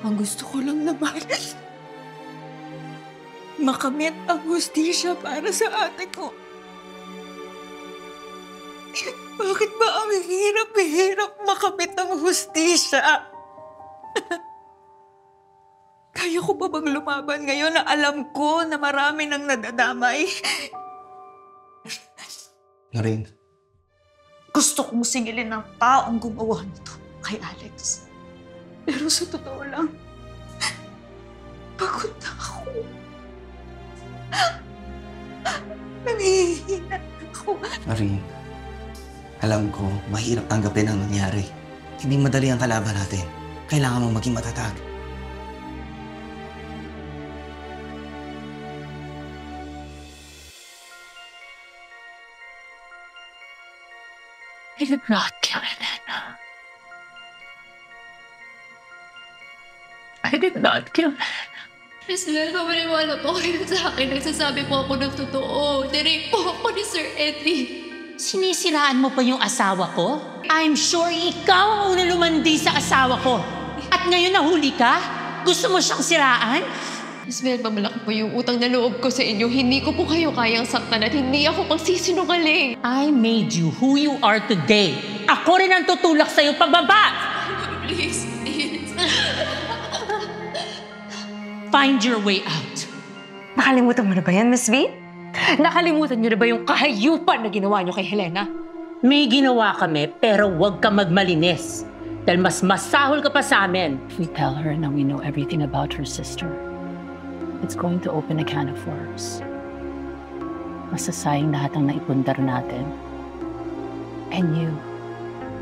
Ang gusto ko lang naman, makamit ang hustisya para sa ate ko. Bakit ba ang hirap-hirap makamit ang hustisya? Kaya ko pa bang lumaban ngayon na alam ko na marami nang nadadamay? Noreen. Gusto kong singilin ng taong gumawa nito kay Alex. Pero sa totoo lang, pagod na ako. Nangihina ako. Noreen, alam ko, mahirap tanggapin ang nangyari. Hindi madali ang kalaban natin. Kailangan mong maging matatag. I did not kill Elena. I did not kill Elena. Miss Mel, pamaniwala po kayo sa akin. Nagsasabi po ako ng totoo. Nirape po ako ni Sir Eddie. Sinisiraan mo pa yung asawa ko? I'm sure ikaw ang unang lumandi sa asawa ko. At ngayon nahuli ka? Gusto mo siyang siraan? Miss Mel, mamalaki po yung utang na loob ko sa inyo. Hindi ko po kayo kayang saktan at hindi ako pagsisinungaling. I made you who you are today. Ako rin ang tutulak sa'yo pababa! Please, please. Find your way out. Nakalimutan mo na ba yan, Miss V? Nakalimutan niyo na ba yung kahayupan na ginawa niyo kay Helena? May ginawa kami pero huwag ka magmalinis. Dahil mas masahol ka pa sa amin. If we tell her now we know everything about her sister, it's going to open a can of worms. Masasayang lahat ang naipundar natin. And you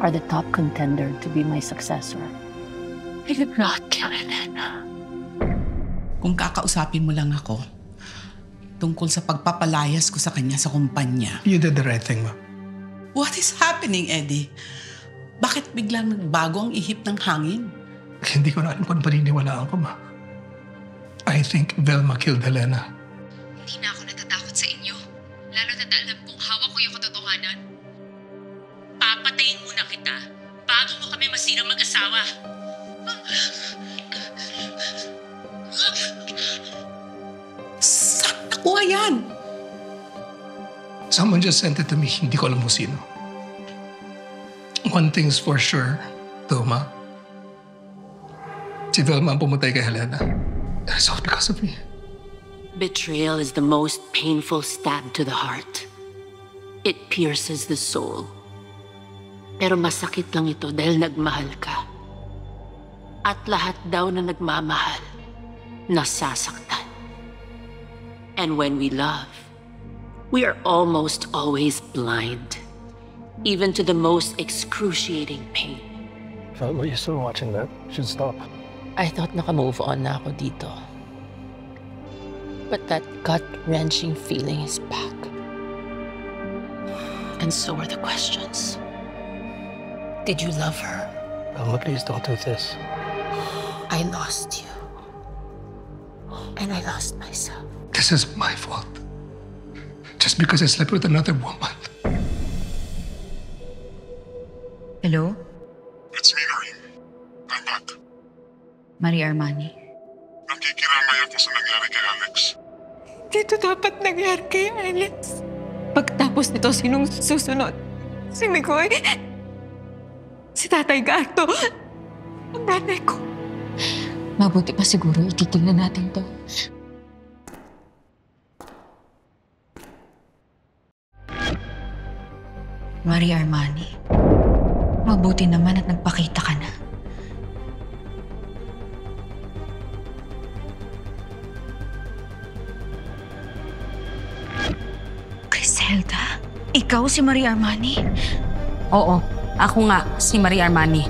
are the top contender to be my successor. I did not kill Elena. Kung kakausapin mo lang ako tungkol sa pagpapalayas ko sa kanya sa kumpanya. You did the right thing, ma. What is happening, Eddie? Bakit biglang nagbago ang ihip ng hangin? Hindi ko na alam kung paniniwalaan ko, ma. I think Velma killed Helena. Hindi na ako natatakot sa inyo. Lalo na alam kong hawak ko yung katotohanan. Papatayin muna kita bago mo kami masirang mag-asawa. Saan nakuha yan? Someone just sent it to me. Hindi ko alam kung sino. One thing's for sure, though, ma. Si Velma ang pumatay kay Helena. And it's all because of me. Betrayal is the most painful stab to the heart. It pierces the soul. Pero masakit lang ito dahil nagmahal ka. At lahat daw na nagmamahal, nasasaktan. And when we love, we are almost always blind, even to the most excruciating pain. Velma, you're still watching that. You should stop. I thought naka-move on na ako dito. But that gut-wrenching feeling is back. And so are the questions. Did you love her? Velma, please don't do this. I lost you. And I lost myself. This is my fault. Just because I slept with another woman. Hello? It's me, Noreen. I'm back. Marie Armani. Nakikiramay ako sa nangyari kay Alex. Dito dapat nangyari kay Alex. Pagtapos nito, sinong susunod? Si Mikoy? Si Tatay Gato? Ang nanay ko? Mabuti pa siguro itigil na natin to. Marie Armani, mabuti naman at nagpakita ka na. Griselda, ikaw si Marie Armani? Oo, ako nga, si Marie Armani.